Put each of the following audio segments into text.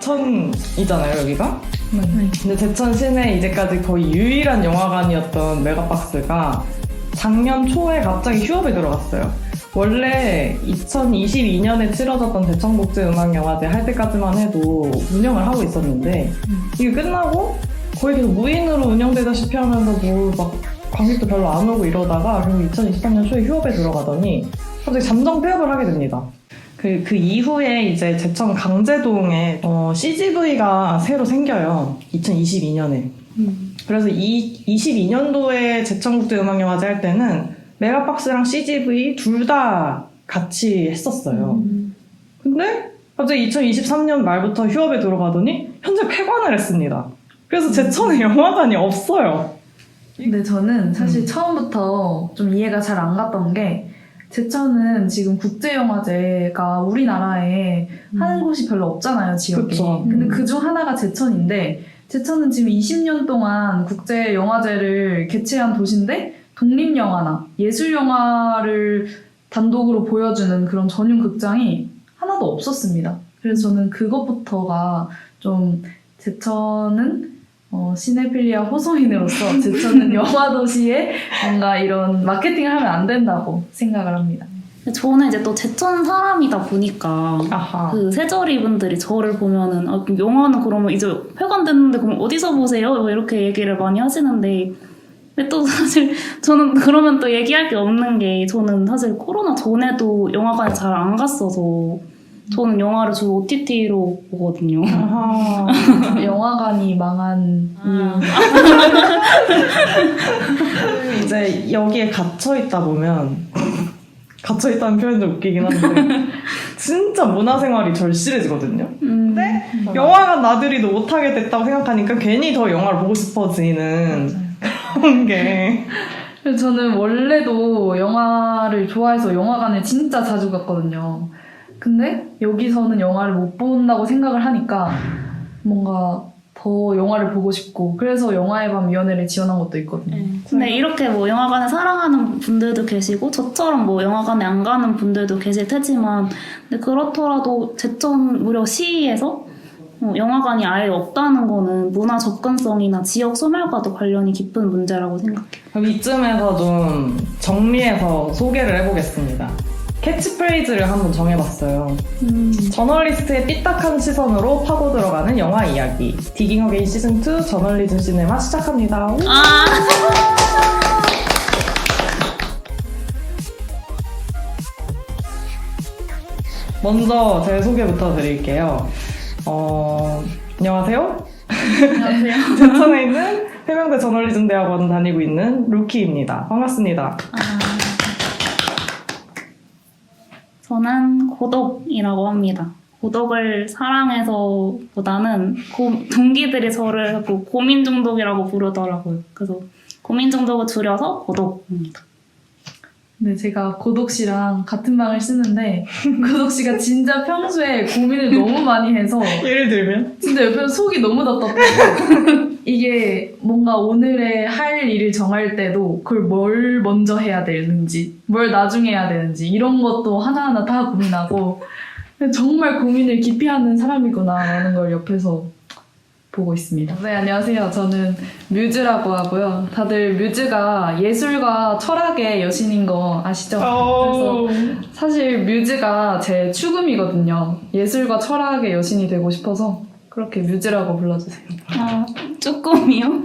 제천이잖아요, 여기가. 네. 근데 제천 시내 이제까지 거의 유일한 영화관이었던 메가박스가 작년 초에 갑자기 휴업에 들어갔어요. 원래 2022년에 치러졌던 대청국제음악영화제 할 때까지만 해도 운영을 하고 있었는데 이게 끝나고 거의 계속 무인으로 운영되다시피 하면서 뭐 막 관객도 별로 안 오고 이러다가 결국 2023년 초에 휴업에 들어가더니 갑자기 잠정 폐업을 하게 됩니다. 그 이후에 이제 제천 강제동에 CGV가 새로 생겨요. 2022년에. 그래서 22년도에 제천국제음악영화제 할 때는 메가박스랑 CGV 둘 다 같이 했었어요. 근데 갑자기 2023년 말부터 휴업에 들어가더니 현재 폐관을 했습니다. 그래서 제천에 영화관이 없어요. 근데 저는 사실 처음부터 좀 이해가 잘 안 갔던 게 제천은 지금 국제영화제가 우리나라에 하는 곳이 별로 없잖아요, 지역에. 그쵸. 근데 그중 하나가 제천인데 제천은 지금 20년 동안 국제영화제를 개최한 도시인데 독립영화나 예술영화를 단독으로 보여주는 그런 전용 극장이 하나도 없었습니다. 그래서 저는 그것부터가 좀 제천은 시네필리아 호소인으로서 제천은 영화도시에 뭔가 이런 마케팅을 하면 안 된다고 생각을 합니다. 저는 이제 또 제천 사람이다 보니까 아하. 그 세저리 분들이 저를 보면은 그럼 영화는 그러면 이제 회관됐는데 그럼 어디서 보세요? 뭐 이렇게 얘기를 많이 하시는데 근데 또 사실 저는 그러면 또 얘기할 게 없는 게 저는 사실 코로나 전에도 영화관에 잘 안 갔어서 저는 영화를 주로 OTT로 보거든요. 아하. 영화관이 망한 이유. 이제 여기에 갇혀있다 보면 갇혀있다는 표현도 웃기긴 한데 진짜 문화생활이 절실해지거든요. 근데 영화관 나들이도 못하게 됐다고 생각하니까 괜히 더 영화를 보고 싶어지는 그런 게 그래서 저는 원래도 영화를 좋아해서 영화관에 진짜 자주 갔거든요. 근데 여기서는 영화를 못 본다고 생각을 하니까 뭔가 더 영화를 보고 싶고 그래서 영화의 밤 위원회를 지원한 것도 있거든요. 근데 이렇게 뭐 영화관을 사랑하는 분들도 계시고 저처럼 뭐 영화관에 안 가는 분들도 계실 테지만 근데 그렇더라도 제천 무려 시에서 영화관이 아예 없다는 거는 문화 접근성이나 지역 소멸과도 관련이 깊은 문제라고 생각해요. 그럼 이쯤에서 좀 정리해서 소개를 해보겠습니다. 캐치프레이즈를 한번 정해봤어요. 저널리스트의 삐딱한 시선으로 파고 들어가는 영화 이야기. 디깅 어게인 시즌2 저널리즘 시네마 시작합니다. 먼저 제 소개부터 드릴게요. 안녕하세요. 안녕하세요. 제천에 있는 해병대 저널리즘 대학원 다니고 있는 루키입니다. 반갑습니다. 저는 고독이라고 합니다. 고독을 사랑해서보다는 동기들이 저를 자꾸 고민 중독이라고 부르더라고요. 그래서 고민 중독을 줄여서 고독입니다. 근데 제가 고독 씨랑 같은 방을 쓰는데 고독 씨가 진짜 평소에 고민을 너무 많이 해서 예를 들면? 진짜 옆에서 속이 너무 답답해요. 이게 뭔가 오늘의 할 일을 정할 때도 그걸 뭘 먼저 해야 되는지 뭘 나중에 해야 되는지 이런 것도 하나하나 다 고민하고 정말 고민을 깊이 하는 사람이구나 라는 걸 옆에서 보고 있습니다. 네, 안녕하세요. 저는 뮤즈라고 하고요. 다들 뮤즈가 예술과 철학의 여신인 거 아시죠? 그래서 사실 뮤즈가 제 추금이거든요. 예술과 철학의 여신이 되고 싶어서 그렇게 뮤즈라고 불러주세요. 쭈꾸미요?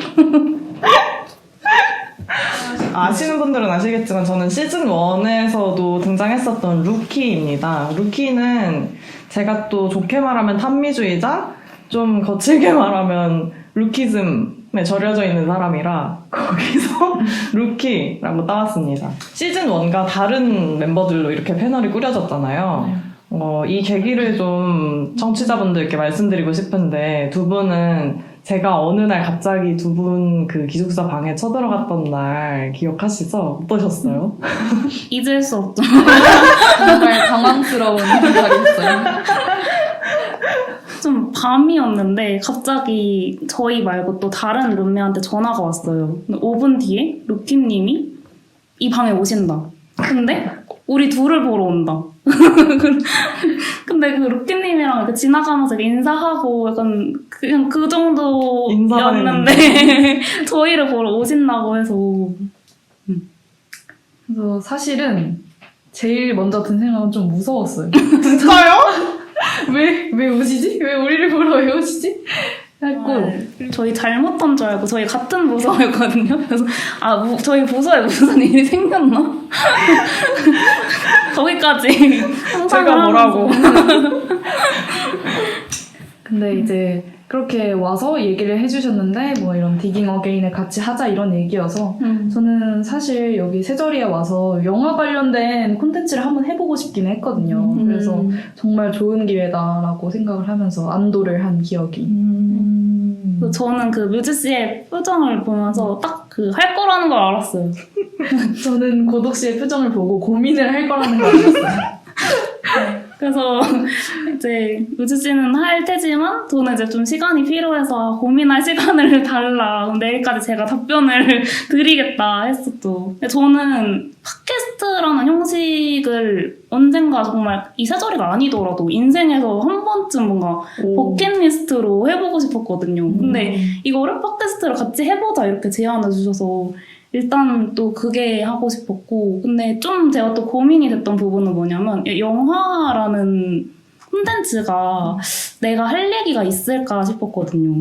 아시는 분들은 아시겠지만 저는 시즌1에서도 등장했었던 루키입니다. 루키는 제가 또 좋게 말하면 탄미주의자, 좀 거칠게 말하면 루키즘에 절여져 있는 사람이라 거기서 루키라고 따왔습니다. 시즌1과 다른 멤버들로 이렇게 패널이 꾸려졌잖아요. 이 계기를 좀 청취자분들께 말씀드리고 싶은데 두 분은 제가 어느 날 갑자기 두 분 그 기숙사 방에 쳐들어갔던 날 기억하시죠? 어떠셨어요? 잊을 수 없죠. 정말 당황스러운 날이었어요. 좀 밤이었는데 갑자기 저희 말고 또 다른 룸메한테 전화가 왔어요. 근데 5분 뒤에 루키님이 이 방에 오신다. 근데 우리 둘을 보러 온다. 근데 그 루키님이랑 이렇게 지나가면서 이렇게 인사하고 약간 그냥 그 정도였는데 저희를 보러 오신다고 해서 그래서 사실은 제일 먼저 든 생각은 좀 무서웠어요. 진짜요? 왜 오시지? 왜 우리를 보러 왜 오시지? 했고 저희 잘못한 줄 알고 저희 같은 부서였거든요. 그래서 저희 부서에 무슨 일이 생겼나? 거기까지 제가 뭐라고. 근데 이제 그렇게 와서 얘기를 해주셨는데 뭐 이런 디깅 어게인을 같이 하자 이런 얘기여서 저는 사실 여기 세저리에 와서 영화 관련된 콘텐츠를 한번 해보고 싶긴 했거든요. 그래서 정말 좋은 기회다라고 생각을 하면서 안도를 한 기억이. 저는 그 뮤즈 씨의 표정을 보면서 딱 그 할 거라는 걸 알았어요. 저는 고독 씨의 표정을 보고 고민을 할 거라는 걸 알았어요. 그래서 이제 뮤즈 씨는 할 테지만 저는 이제 좀 시간이 필요해서 고민할 시간을 달라. 그럼 내일까지 제가 답변을 드리겠다 했었죠. 근데 저는 팟캐스트라는 형식을 언젠가 정말 이 세저리가 아니더라도 인생에서 한 번쯤 뭔가 버킷리스트로 해보고 싶었거든요. 근데 이거를 팟캐스트를 같이 해보자 이렇게 제안을 주셔서 일단 또 그게 하고 싶었고, 근데 좀 제가 또 고민이 됐던 부분은 뭐냐면 영화라는 콘텐츠가 내가 할 얘기가 있을까 싶었거든요.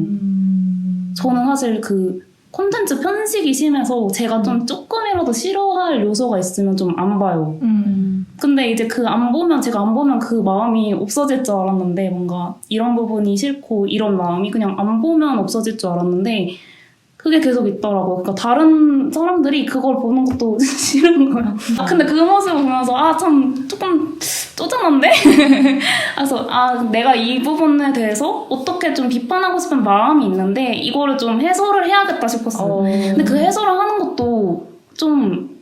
저는 사실 그 콘텐츠 편식이 심해서 제가 좀 조금이라도 싫어할 요소가 있으면 좀 안 봐요. 근데 이제 제가 안 보면 그 마음이 없어질 줄 알았는데, 뭔가 이런 부분이 싫고 이런 마음이 그냥 안 보면 없어질 줄 알았는데 그게 계속 있더라고요. 그러니까 다른 사람들이 그걸 보는 것도 싫은 거야. 근데 그 모습을 보면서 참 조금 쪼잔한데? 그래서 내가 이 부분에 대해서 어떻게 좀 비판하고 싶은 마음이 있는데 이거를 좀 해소를 해야겠다 싶었어요. 근데 그 해소를 하는 것도 좀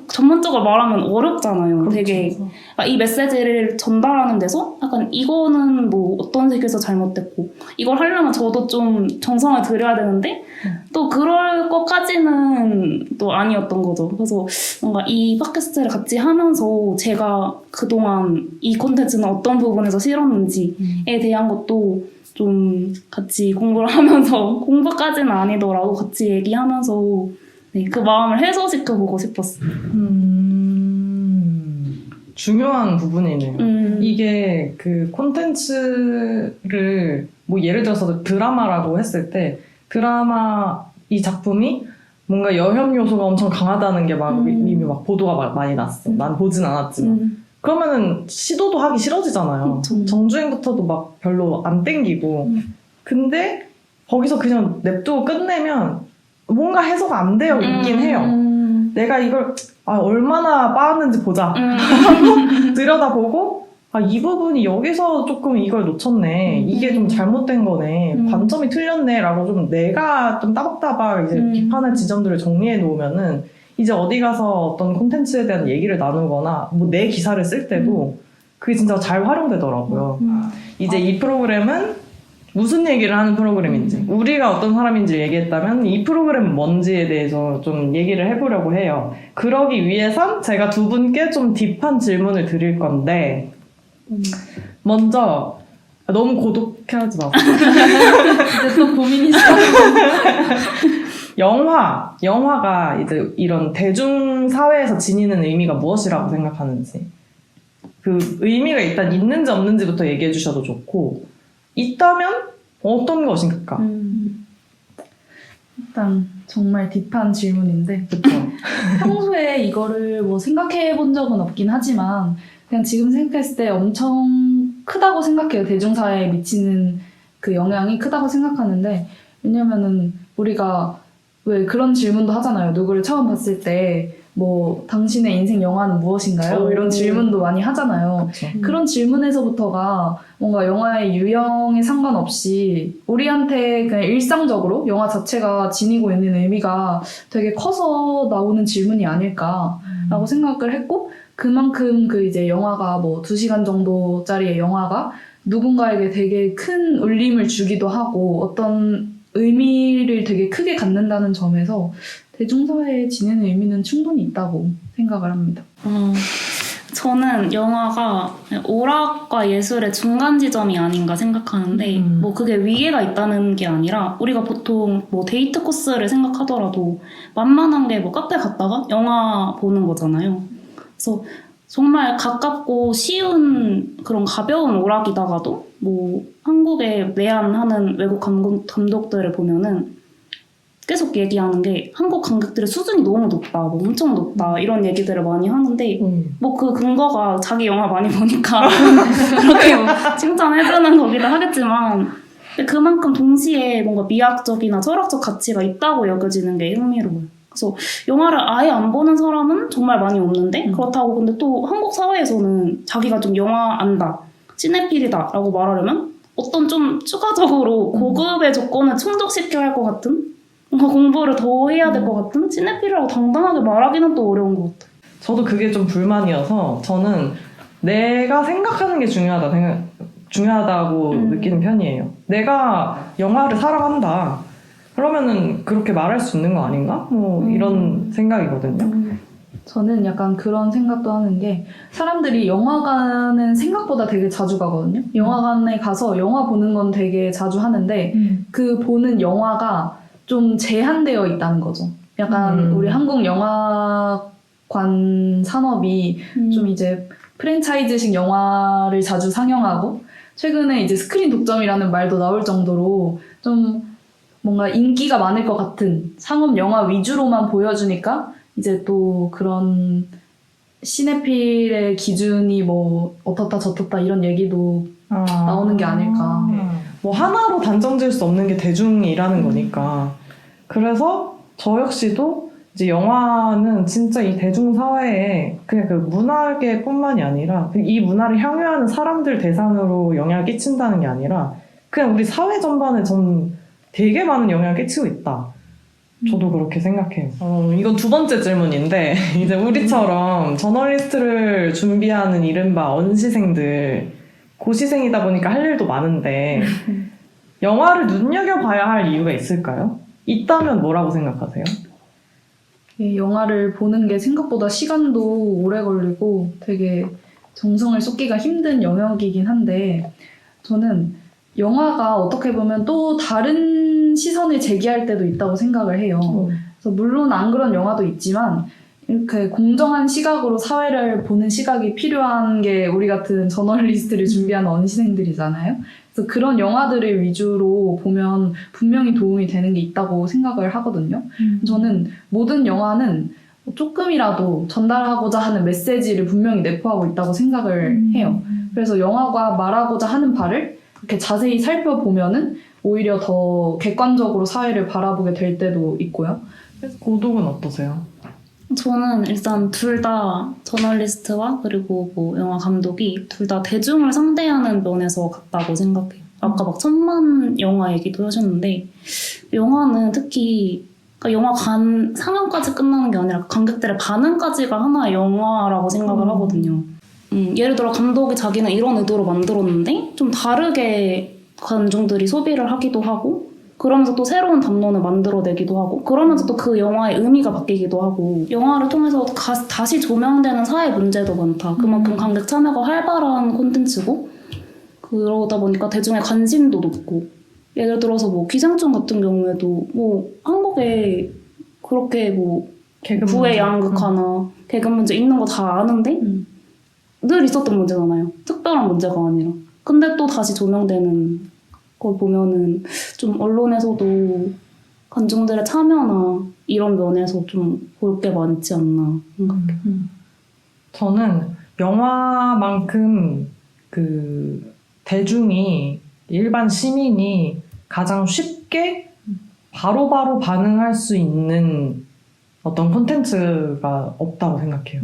전문적으로 말하면 어렵잖아요. 그렇죠. 되게 그러니까 이 메시지를 전달하는 데서 약간 이거는 뭐 어떤 식에서 잘못됐고 이걸 하려면 저도 좀 정성을 들여야 되는데 또 그럴 것까지는 또 아니었던 거죠. 그래서 뭔가 이 팟캐스트를 같이 하면서 제가 그동안 이 콘텐츠는 어떤 부분에서 싫었는지에 대한 것도 좀 같이 공부를 하면서 공부까지는 아니더라도 같이 얘기하면서 네, 그 마음을 해소시켜보고 싶었어요. 중요한 부분이네요. 이게 그 콘텐츠를 뭐 예를 들어서 드라마라고 했을 때 드라마 이 작품이 뭔가 여혐 요소가 엄청 강하다는 게 막 이미 막 보도가 많이 났어. 난 보진 않았지만. 그러면은 시도도 하기 싫어지잖아요. 정주행부터도 막 별로 안 땡기고. 근데 거기서 그냥 냅두고 끝내면 뭔가 해소가 안 되어 있긴 해요. 내가 이걸 얼마나 빠았는지 보자. 한번 들여다보고 이 부분이 여기서 조금 이걸 놓쳤네. 이게 좀 잘못된 거네. 관점이 틀렸네. 라고 좀 내가 좀 따박따박 이제 비판할 지점들을 정리해 놓으면은 이제 어디 가서 어떤 콘텐츠에 대한 얘기를 나누거나 뭐 내 기사를 쓸 때도 그게 진짜 잘 활용되더라고요. 이제 이 프로그램은 무슨 얘기를 하는 프로그램인지, 우리가 어떤 사람인지 얘기했다면 이 프로그램은 뭔지에 대해서 좀 얘기를 해보려고 해요. 그러기 위해선 제가 두 분께 좀 딥한 질문을 드릴 건데 먼저 너무 고독해하지 마세요. 이제 또 고민이 시작해요. 영화가 이제 이런 대중사회에서 지니는 의미가 무엇이라고 생각하는지, 그 의미가 일단 있는지 없는지부터 얘기해 주셔도 좋고, 있다면 어떤 것인가? 일단 정말 딥한 질문인데 그렇죠. 평소에 이거를 뭐 생각해 본 적은 없긴 하지만 그냥 지금 생각했을 때 엄청 크다고 생각해요. 대중사회에 미치는 그 영향이 크다고 생각하는데, 왜냐면은 우리가 왜 그런 질문도 하잖아요. 누구를 처음 봤을 때 뭐 당신의 인생 영화는 무엇인가요? 이런 질문도 많이 하잖아요. 그쵸. 그런 질문에서부터가 뭔가 영화의 유형에 상관없이 우리한테 그냥 일상적으로 영화 자체가 지니고 있는 의미가 되게 커서 나오는 질문이 아닐까라고 생각을 했고, 그만큼 그 이제 영화가 뭐 2시간 정도짜리의 영화가 누군가에게 되게 큰 울림을 주기도 하고 어떤 의미를 되게 크게 갖는다는 점에서 대중사회에 지니는 의미는 충분히 있다고 생각을 합니다. 저는 영화가 오락과 예술의 중간 지점이 아닌가 생각하는데 뭐 그게 위계가 있다는 게 아니라 우리가 보통 뭐 데이트 코스를 생각하더라도 만만한 게 뭐 카페 갔다가 영화 보는 거잖아요. 그래서 정말 가깝고 쉬운 그런 가벼운 오락이다가도 뭐 한국에 내한하는 외국 감독들을 보면은 계속 얘기하는 게 한국 관객들의 수준이 너무 높다, 뭐 엄청 높다 이런 얘기들을 많이 하는데 뭐 그 근거가 자기 영화 많이 보니까 그렇게 뭐 칭찬해주는 거기도 하겠지만 근데 그만큼 동시에 뭔가 미학적이나 철학적 가치가 있다고 여겨지는 게 흥미로워요. 그래서 영화를 아예 안 보는 사람은 정말 많이 없는데 그렇다고 근데 또 한국 사회에서는 자기가 좀 영화 안다, 시네필이다 라고 말하려면 어떤 좀 추가적으로 고급의 조건을 충족시켜야 할 것 같은 뭔가 공부를 더 해야 될 것 같은 시네필이라고 당당하게 말하기는 또 어려운 것 같아요. 저도 그게 좀 불만이어서 저는 내가 생각하는 게 중요하다고 느끼는 편이에요. 내가 영화를 사랑한다. 그러면은 그렇게 말할 수 있는 거 아닌가? 뭐 이런 생각이거든요. 저는 약간 그런 생각도 하는 게 사람들이 영화관은 생각보다 되게 자주 가거든요. 영화관에 가서 영화 보는 건 되게 자주 하는데 그 보는 영화가 좀 제한되어 있다는 거죠. 약간 우리 한국 영화관 산업이 좀 이제 프랜차이즈식 영화를 자주 상영하고 최근에 이제 스크린 독점이라는 말도 나올 정도로 좀 뭔가 인기가 많을 것 같은 상업 영화 위주로만 보여주니까 이제 또 그런 시네필의 기준이 뭐 어떻다 저떻다 이런 얘기도 나오는 게 아닐까. 뭐 하나로 단정 지을 수 없는 게 대중이라는 거니까. 그래서 저 역시도 이제 영화는 진짜 이 대중사회에 그냥 그 문화계뿐만이 아니라 이 문화를 향유하는 사람들 대상으로 영향을 끼친다는 게 아니라 그냥 우리 사회 전반에 전 되게 많은 영향을 끼치고 있다. 저도 그렇게 생각해요. 이건 두 번째 질문인데 이제 우리처럼 저널리스트를 준비하는 이른바 언시생들 고시생이다 보니까 할 일도 많은데 영화를 눈여겨봐야 할 이유가 있을까요? 있다면 뭐라고 생각하세요? 예, 영화를 보는 게 생각보다 시간도 오래 걸리고 되게 정성을 쏟기가 힘든 영역이긴 한데 저는 영화가 어떻게 보면 또 다른 시선을 제기할 때도 있다고 생각을 해요. 그래서 물론 안 그런 영화도 있지만 이렇게 공정한 시각으로 사회를 보는 시각이 필요한 게 우리 같은 저널리스트를 준비하는 언시생들이잖아요. 그래서 그런 영화들을 위주로 보면 분명히 도움이 되는 게 있다고 생각을 하거든요. 저는 모든 영화는 조금이라도 전달하고자 하는 메시지를 분명히 내포하고 있다고 생각을 해요. 그래서 영화가 말하고자 하는 바를 이렇게 자세히 살펴보면은 오히려 더 객관적으로 사회를 바라보게 될 때도 있고요. 그래서 고독은 어떠세요? 저는 일단 둘 다 저널리스트와 그리고 뭐 영화 감독이 둘 다 대중을 상대하는 면에서 같다고 생각해요. 아까 막 1000만 영화 얘기도 하셨는데 영화는 특히 그러니까 영화관 상영까지 끝나는 게 아니라 관객들의 반응까지가 하나의 영화라고 생각을 하거든요. 예를 들어 감독이 자기는 이런 의도로 만들었는데 좀 다르게 관중들이 소비를 하기도 하고 그러면서 또 새로운 담론을 만들어내기도 하고 그러면서 또 그 영화의 의미가 바뀌기도 하고 영화를 통해서 다시 조명되는 사회 문제도 많다. 그만큼 관객 참여가 활발한 콘텐츠고 그러다 보니까 대중의 관심도 높고 예를 들어서 뭐 기생충 같은 경우에도 뭐 한국에 그렇게 뭐 부의 양극화나 계급 문제 있는 거 다 아는데 늘 있었던 문제잖아요. 특별한 문제가 아니라. 근데 또 다시 조명되는 걸 보면은 좀 언론에서도 관중들의 참여나 이런 면에서 좀 볼 게 많지 않나 생각해요. 저는 영화만큼 그 대중이 일반 시민이 가장 쉽게 바로바로 반응할 수 있는 어떤 콘텐츠가 없다고 생각해요.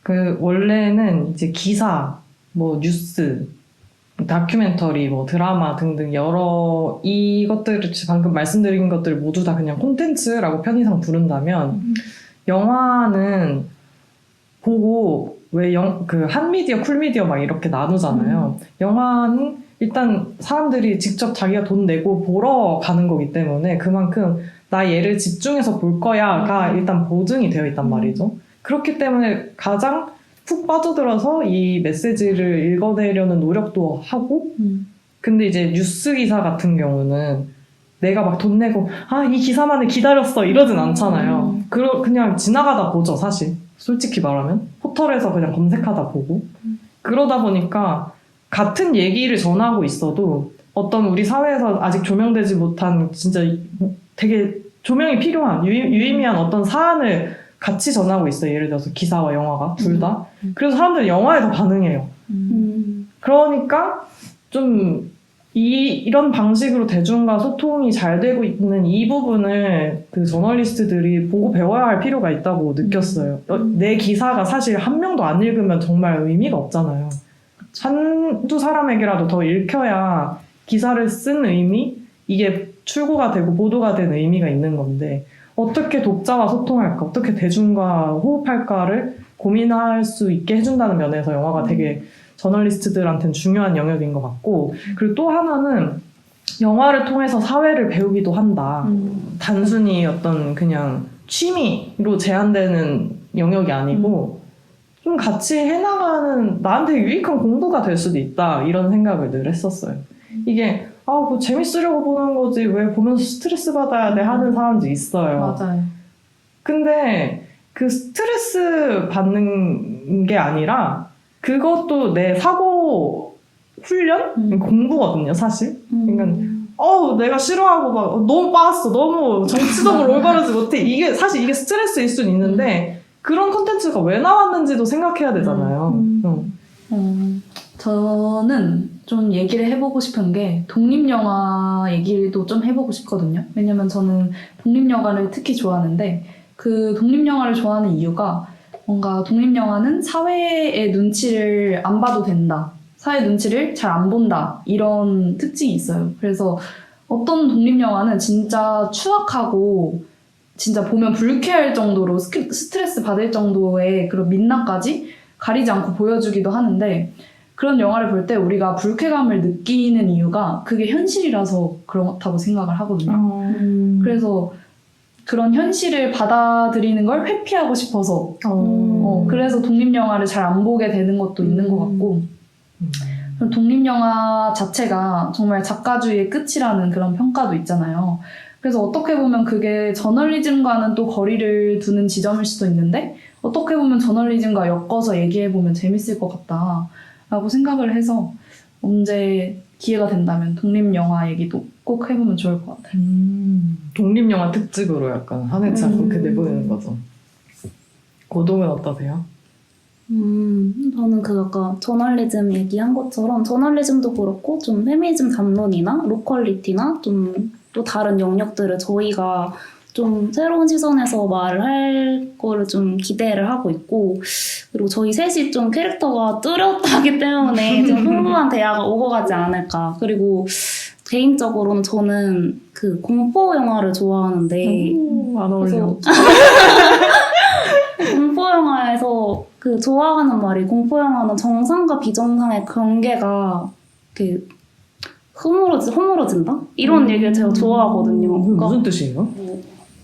그 원래는 이제 기사, 뭐 뉴스, 다큐멘터리, 뭐 드라마 등등 여러 이것들을 방금 말씀드린 것들 모두 다 그냥 콘텐츠라고 편의상 부른다면 영화는 보고 왜 그 한미디어, 쿨미디어 막 이렇게 나누잖아요. 영화는 일단 사람들이 직접 자기가 돈 내고 보러 가는 거기 때문에 그만큼 나 얘를 집중해서 볼 거야가 일단 보증이 되어 있단 말이죠. 그렇기 때문에 가장 푹 빠져들어서 이 메시지를 읽어내려는 노력도 하고 근데 이제 뉴스 기사 같은 경우는 내가 막 돈 내고 이 기사만을 기다렸어 이러진 않잖아요. 그냥 지나가다 보죠 사실. 솔직히 말하면 포털에서 그냥 검색하다 보고 그러다 보니까 같은 얘기를 전하고 있어도 어떤 우리 사회에서 아직 조명되지 못한 진짜 되게 조명이 필요한 유의미한 어떤 사안을 같이 전하고 있어요. 예를 들어서 기사와 영화가 둘 다. 그래서 사람들은 영화에 더 반응해요. 그러니까 좀 이런 방식으로 대중과 소통이 잘 되고 있는 이 부분을 그 저널리스트들이 보고 배워야 할 필요가 있다고 느꼈어요. 내 기사가 사실 한 명도 안 읽으면 정말 의미가 없잖아요. 한두 사람에게라도 더 읽혀야 기사를 쓴 의미? 이게 출고가 되고 보도가 된 의미가 있는 건데 어떻게 독자와 소통할까? 어떻게 대중과 호흡할까를 고민할 수 있게 해준다는 면에서 영화가 되게 저널리스트들한테는 중요한 영역인 것 같고 그리고 또 하나는 영화를 통해서 사회를 배우기도 한다. 단순히 어떤 그냥 취미로 제한되는 영역이 아니고 좀 같이 해나가는 나한테 유익한 공부가 될 수도 있다 이런 생각을 늘 했었어요. 이게 뭐 재밌으려고 보는 거지 왜 보면서 스트레스 받아야 돼 하는 사람도 있어요. 맞아요. 근데 그 스트레스 받는 게 아니라 그것도 내 사고 훈련? 공부거든요, 사실. 그러니까 내가 싫어하고 막 너무 빠았어, 너무 정치적으로 올바르지 못해. 이게 사실 이게 스트레스일 수는 있는데 그런 콘텐츠가 왜 나왔는지도 생각해야 되잖아요. 저는 좀 얘기를 해보고 싶은 게 독립영화 얘기도 좀 해보고 싶거든요. 왜냐면 저는 독립영화를 특히 좋아하는데 그 독립영화를 좋아하는 이유가 뭔가 독립영화는 사회의 눈치를 안 봐도 된다. 사회 눈치를 잘 안 본다. 이런 특징이 있어요. 그래서 어떤 독립영화는 진짜 추악하고 진짜 보면 불쾌할 정도로 스트레스 받을 정도의 그런 민낯까지 가리지 않고 보여주기도 하는데 그런 영화를 볼 때 우리가 불쾌감을 느끼는 이유가 그게 현실이라서 그렇다고 생각을 하거든요. 그래서 그런 현실을 받아들이는 걸 회피하고 싶어서 그래서 독립영화를 잘 안 보게 되는 것도 있는 것 같고 독립영화 자체가 정말 작가주의의 끝이라는 그런 평가도 있잖아요. 그래서 어떻게 보면 그게 저널리즘과는 또 거리를 두는 지점일 수도 있는데 어떻게 보면 저널리즘과 엮어서 얘기해보면 재밌을 것 같다라고 생각을 해서 언제 기회가 된다면 독립영화 얘기도 꼭 해보면 좋을 것 같아요. 독립영화 특집으로 약간 한 회차 그렇게 내보내는 거죠. 고동은 어떠세요? 저는 아까 저널리즘 얘기한 것처럼 저널리즘도 그렇고 좀 페미니즘 담론이나 로컬리티나 좀 또 다른 영역들을 저희가 좀 새로운 시선에서 말을 할 거를 좀 기대를 하고 있고 그리고 저희 셋이 좀 캐릭터가 뚜렷하기 때문에 좀 풍부한 대화가 오고 가지 않을까. 그리고 개인적으로는 저는 그 공포 영화를 좋아하는데 안 어울려. 공포 영화에서 그 좋아하는 말이 공포 영화는 정상과 비정상의 경계가 그 허물어진다? 이런 얘기를 제가 좋아하거든요. 그러니까 무슨 뜻이에요?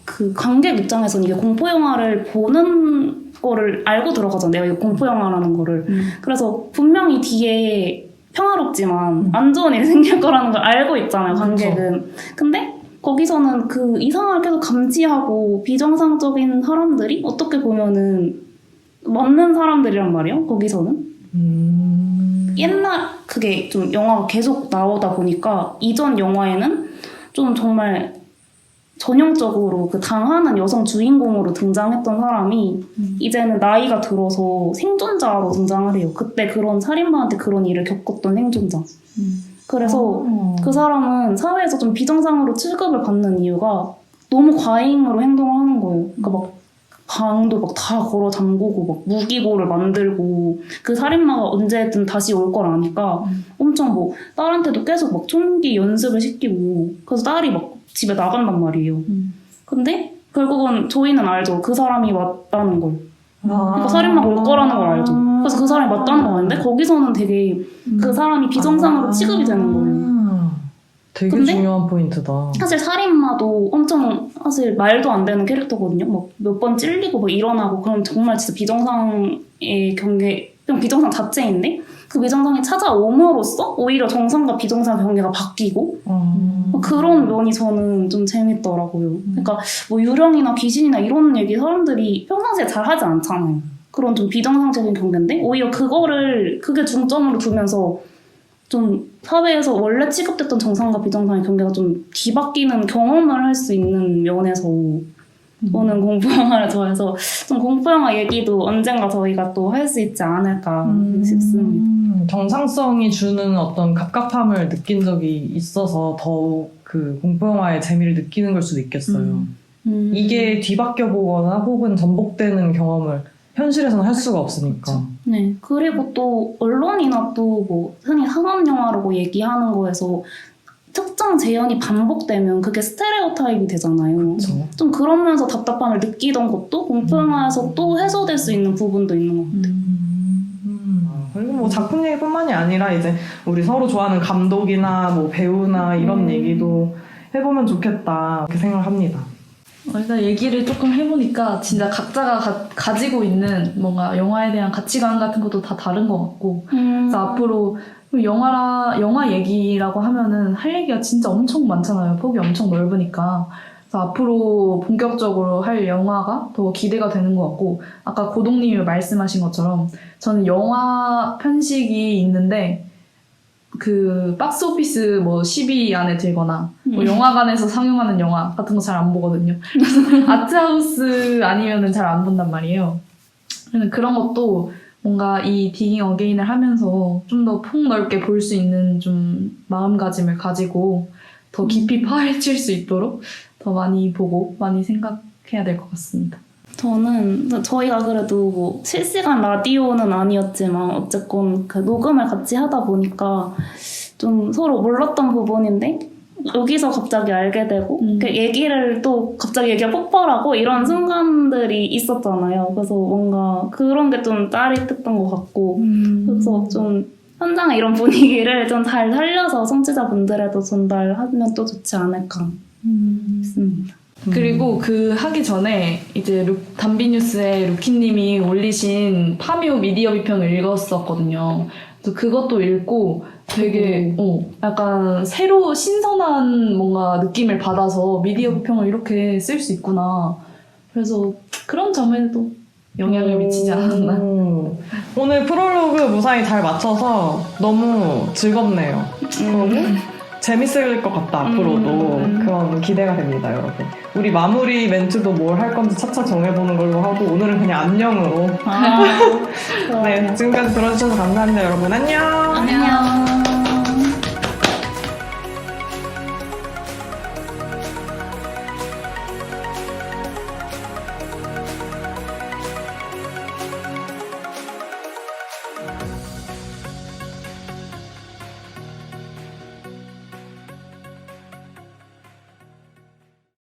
그 관객 입장에서는 이게 공포 영화를 보는 거를 알고 들어가잖아요. 이거 공포 영화라는 거를. 그래서 분명히 뒤에 평화롭지만 안 좋은 일이 생길 거라는 걸 알고 있잖아요. 관객은. 근데 거기서는 그 이상을 계속 감지하고 비정상적인 사람들이 어떻게 보면은 맞는 사람들이란 말이에요. 거기서는. 옛날 그게 좀 영화가 계속 나오다 보니까 이전 영화에는 좀 정말 전형적으로 그 당하는 여성 주인공으로 등장했던 사람이 이제는 나이가 들어서 생존자로 등장을 해요. 그때 그런 살인마한테 그런 일을 겪었던 생존자. 그래서 그 사람은 사회에서 좀 비정상으로 취급을 받는 이유가 너무 과잉으로 행동을 하는 거예요. 그러니까 막 방도 막 다 걸어 잠그고 막 무기고를 만들고 그 살인마가 언제든 다시 올 걸 아니까 엄청 뭐 딸한테도 계속 막 총기 연습을 시키고 그래서 딸이 막 집에 나간단 말이에요. 근데 결국은 저희는 알죠. 그 사람이 맞다는 걸. 그러니까 살인마가 올 거라는 걸 알죠. 그래서 그 사람이 맞다는 거 아는데 거기서는 되게 그 사람이 비정상으로 취급이 되는 거예요. 되게 근데 중요한 포인트다. 사실 살인마도 엄청 사실 말도 안 되는 캐릭터거든요. 뭐 몇 번 찔리고 뭐 일어나고 그럼 정말 진짜 비정상의 경계, 그냥 비정상 자체인데 그 비정상이 찾아옴으로써 오히려 정상과 비정상 경계가 바뀌고 그런 면이 저는 좀 재밌더라고요. 그러니까 뭐 유령이나 귀신이나 이런 얘기 사람들이 평상시에 잘 하지 않잖아요. 그런 좀 비정상적인 경계인데 오히려 그게 중점으로 두면서 좀 사회에서 원래 취급됐던 정상과 비정상의 경계가 좀 뒤바뀌는 경험을 할 수 있는 면에서 저는 공포 영화를 좋아해서 좀 공포 영화 얘기도 언젠가 저희가 또 할 수 있지 않을까 싶습니다. 정상성이 주는 어떤 갑갑함을 느낀 적이 있어서 더욱 그 공포 영화의 재미를 느끼는 걸 수도 있겠어요. 이게 뒤바뀌어 보거나 혹은 전복되는 경험을 현실에서는 할 수가 없으니까. 네. 그리고 또 언론이나 또 뭐 흔히 상업 영화라고 얘기하는 거에서 특정 재현이 반복되면 그게 스테레오타입이 되잖아요. 그렇죠. 좀 그러면서 답답함을 느끼던 것도 공포 영화에서 또 해소될 수 있는 부분도 있는 것 같아요. 그리고 뭐 작품 얘기뿐만이 아니라 이제 우리 서로 좋아하는 감독이나 뭐 배우나 이런 얘기도 해보면 좋겠다 이렇게 생각합니다. 일단 얘기를 조금 해보니까 진짜 각자가 가지고 있는 뭔가 영화에 대한 가치관 같은 것도 다 다른 것 같고 그래서 앞으로 영화 얘기라고 하면은 할 얘기가 진짜 엄청 많잖아요. 폭이 엄청 넓으니까. 그래서 앞으로 본격적으로 할 영화가 더 기대가 되는 것 같고 아까 고동님이 말씀하신 것처럼 저는 영화 편식이 있는데 그 박스오피스 뭐 10위 안에 들거나 뭐 영화관에서 상영하는 영화 같은 거 잘 안 보거든요. 아트하우스 아니면은 잘 안 본단 말이에요. 그런 것도 뭔가 이 디깅 어게인을 하면서 좀 더 폭넓게 볼 수 있는 좀 마음가짐을 가지고 더 깊이 파헤칠 수 있도록 더 많이 보고 많이 생각해야 될 것 같습니다. 저희가 그래도 뭐 실시간 라디오는 아니었지만 어쨌건 그 녹음을 같이 하다 보니까 좀 서로 몰랐던 부분인데 여기서 갑자기 알게 되고 그 얘기를 또 갑자기 얘기가 폭발하고 이런 순간들이 있었잖아요. 그래서 뭔가 그런 게 좀 짜릿했던 것 같고 그래서 좀 현장의 이런 분위기를 좀 잘 살려서 청취자분들에도 전달하면 또 좋지 않을까 싶습니다. 그리고 그 하기 전에 이제 담비뉴스에 루키님이 올리신 파묘 미디어 비평을 읽었었거든요. 그래서 그것도 읽고 되게 약간 새로 신선한 뭔가 느낌을 받아서 미디어 비평을 이렇게 쓸 수 있구나. 그래서 그런 점에도 영향을 미치지 않았나. 오늘 프롤로그 무사히 잘 맞춰서 너무 즐겁네요. 재밌을 것 같다. 앞으로도 그런 기대가 됩니다, 여러분. 우리 마무리 멘트도 뭘 할 건지 차차 정해보는 걸로 하고 오늘은 그냥 안녕으로. 네, 지금까지 들어주셔서 감사합니다, 여러분. 안녕. 안녕.